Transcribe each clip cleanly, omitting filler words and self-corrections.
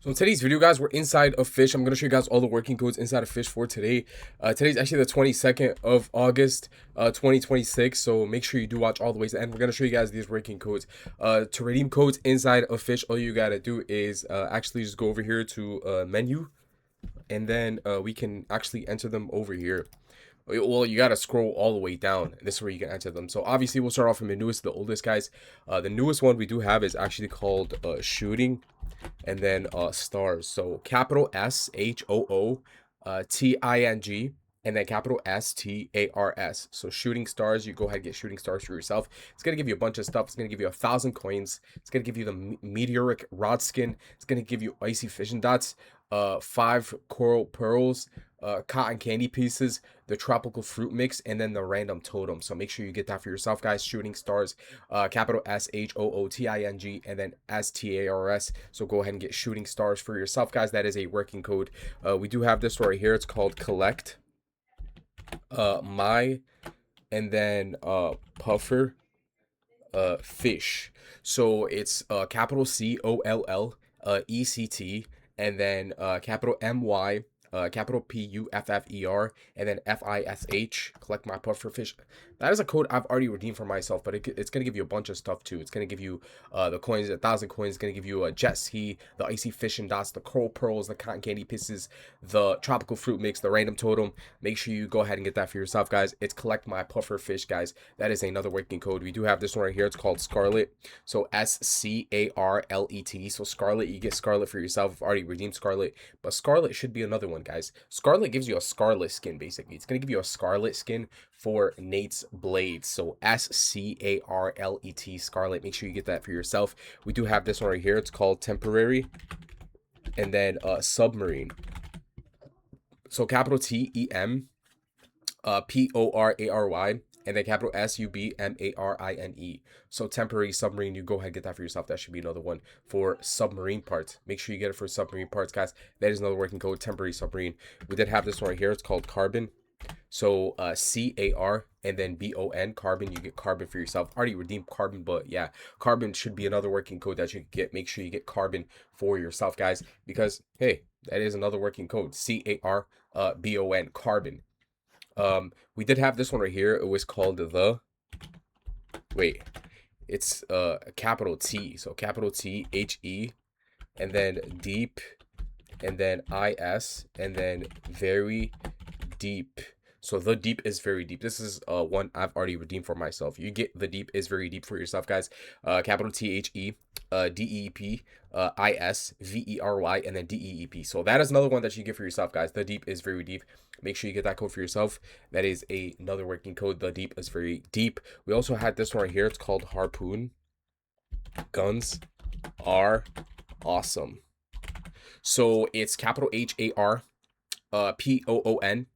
So in today's video, guys, we're inside of Fish. I'm going to show you guys all the working codes inside of Fish for today. Today's actually the 22nd of August, 2026. So make sure you do watch all the way to the end. We're going to show you guys these working codes. To redeem codes inside of Fish, all you got to do is actually just go over here to menu. And then we can actually enter them over here. Well, you got to scroll all the way down. This is where you can enter them. So obviously, we'll start off from the newest to the oldest, guys. The newest one we do have is actually called shooting, and then stars. So capital SHOOTING, and then capital STARS. So shooting stars, you go ahead and get shooting stars for yourself. It's gonna give you a bunch of stuff. It's gonna give you 1,000 coins. It's gonna give you the meteoric rod skin. It's gonna give you icy fishing dots, 5 coral pearls, cotton candy pieces, the tropical fruit mix, and then the random totem. So make sure you get that for yourself, guys. Shooting stars, capital SHOOTING, and then STARS. So go ahead and get shooting stars for yourself, guys. That is a working code. We do have this right here. It's called collect my, and then puffer fish. So it's capital COLLECT, and then capital MY, capital PUFFER, and then FISH. Collect my puffer fish. That is a code I've already redeemed for myself, but it's gonna give you a bunch of stuff too. It's gonna give you the coins, 1,000 coins. It's gonna give you a jet ski, the icy fishing dots, the coral pearls, the cotton candy pieces, the tropical fruit mix, the random totem. Make sure you go ahead and get that for yourself, guys. It's collect my puffer fish, guys. That is another working code. We do have this one right here. It's called Scarlet. So SCARLET. So Scarlet, you get Scarlet for yourself. I've already redeemed Scarlet, but Scarlet should be another one, guys. Scarlet gives you a Scarlet skin, basically. It's gonna give you a Scarlet skin for Nate's blades. So SCARLET, Scarlet. Make sure you get that for yourself. We do have this one right here. It's called temporary, and then submarine. So capital TEM, PORARY, and then capital SUBMARINE. So temporary submarine, you go ahead and get that for yourself. That should be another one for submarine parts. Make sure you get it for submarine parts, guys. That is another working code, temporary submarine. We did have this one right here. It's called carbon. So CAR and then BON, carbon. You get carbon for yourself. Already redeemed carbon, but yeah, carbon should be another working code that you can get. Make sure you get carbon for yourself, guys, because hey, that is another working code. CAR BON, carbon. We did have this one right here. It was called the it's capital T. So capital THE, and then deep, and then IS, and then very deep. So the deep is very deep. This is one I've already redeemed for myself. You get the deep is very deep for yourself, guys. Capital THE, DEEP, IS, VERY, and then DEEP. So that is another one that you get for yourself, guys. The deep is very deep. Make sure you get that code for yourself. That is another working code. The deep is very deep. We also had this one right here. It's called harpoon. Guns are awesome. So it's capital HAR, POON,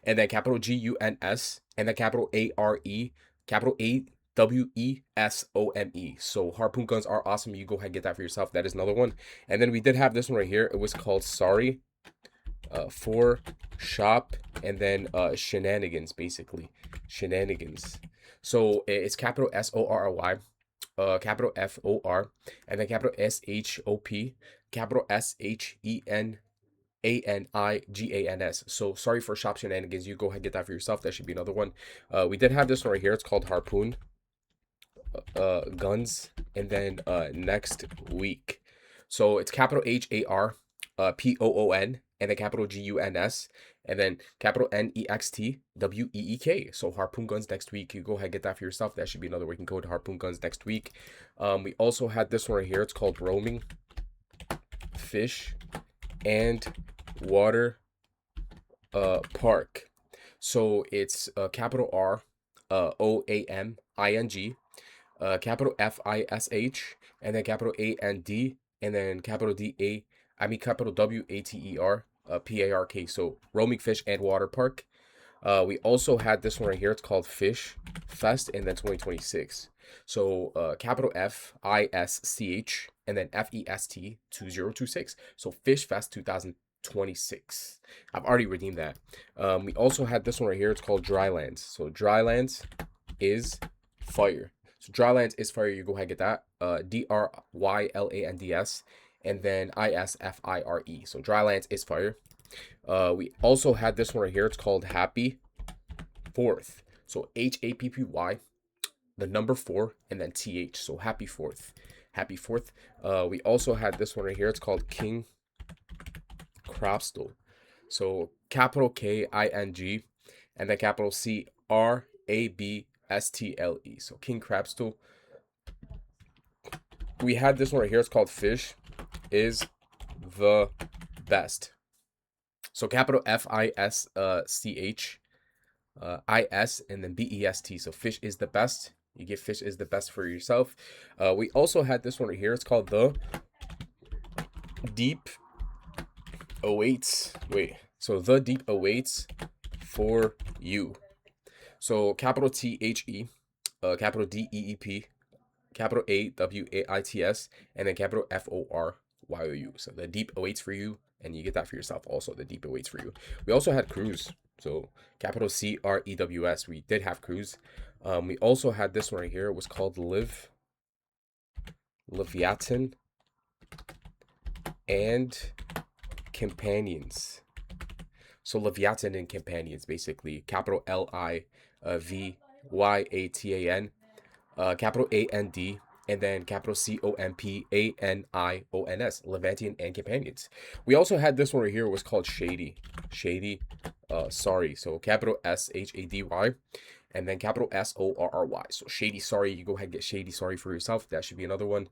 and then capital GUNS, and then capital ARE, capital AWESOME. So harpoon guns are awesome. You go ahead and get that for yourself. That is another one. And then we did have this one right here. It was called sorry, for shop, and then shenanigans, basically shenanigans. So it's capital SORRY, capital FOR, and then capital SHOP, capital SHENANIGANS. So sorry for shop shenanigans. You go ahead and get that for yourself. That should be another one. We did have this one right here. It's called harpoon guns, and then next week. So it's capital HAR, POON, and then capital GUNS, and then capital NEXTWEEK. So harpoon guns next week. You go ahead and get that for yourself. That should be another working code, harpoon guns next week. We also had this one right here. It's called roaming fish and water park. So it's capital R, OAMING, capital FISH, and then capital AND, and then capital capital WATER, PARK. So roaming fish and water park. We also had this one right here. It's called Fish Fest, and then 2026. So capital FISCH, and then FEST 2026. So Fish Fest 2026. I've already redeemed that. We also had this one right here. It's called Drylands. So Drylands is fire. So Drylands is fire. You go ahead and get that. DRYLANDS, and then ISFIRE. So Drylands is fire. We also had this one right here. It's called Happy Fourth. So HAPPY, the number 4, and then TH. So Happy Fourth. Happy Fourth. We also had this one right here. It's called King Crabstle. So capital KING and then capital CRABSTLE. So King Crabstle. We had this one right here. It's called Fish is the best. So capital FISCH, IS, and then BEST. So Fish is the best. You get Fish is the best for yourself. We also had this one right here. It's called The Deep Awaits. Wait. So The Deep Awaits for You. So capital THE, capital DEEP, capital AWAITS, and then capital FORYOU. So The Deep Awaits for You, and you get that for yourself also. The Deep Awaits for You. We also had Cruise. So capital CREWS. We did have Cruise. We also had this one right here. It was called Leviathan and Companions. So Leviathan and Companions, basically. Capital LIVYATAN, capital AND, and then capital COMPANIONS. Leviathan and Companions. We also had this one right here. It was called Shady. Sorry. So capital SHADY, and then capital SORRY. So Shady Sorry. You go ahead and get Shady Sorry for yourself. That should be another one.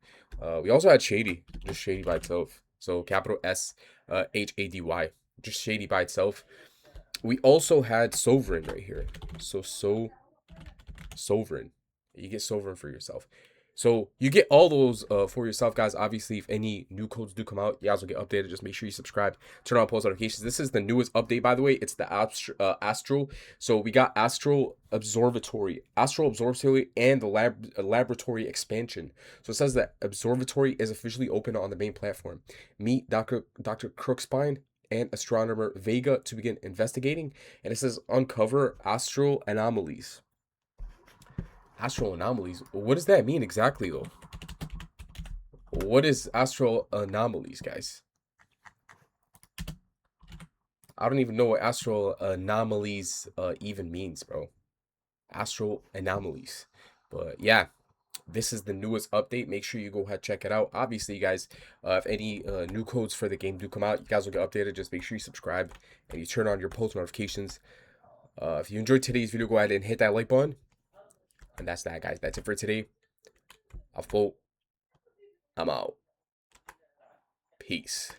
We also had Shady, just Shady by itself. So capital SHADY, just Shady by itself. We also had Sovereign right here. So Sovereign. You get Sovereign for yourself. So you get all those for yourself, guys. Obviously, if any new codes do come out, you guys will get updated. Just make sure you subscribe, turn on post notifications. This is the newest update, by the way. It's the Astral. So we got Astral Observatory, and the laboratory expansion. So it says that Observatory is officially open on the main platform. Meet Dr. Crookspine and astronomer Vega to begin investigating. And it says uncover astral anomalies. Astral anomalies. What does that mean exactly, though? What is astral anomalies, guys? I don't even know what astral anomalies even means, bro. Astral anomalies. But yeah, this is the newest update. Make sure you go ahead check it out. Obviously, you guys, if any new codes for the game do come out, you guys will get updated. Just make sure you subscribe and you turn on your post notifications. If you enjoyed today's video, go ahead and hit that like button. And that's that, guys. That's it for today. AlphaBolt. I'm out. Peace.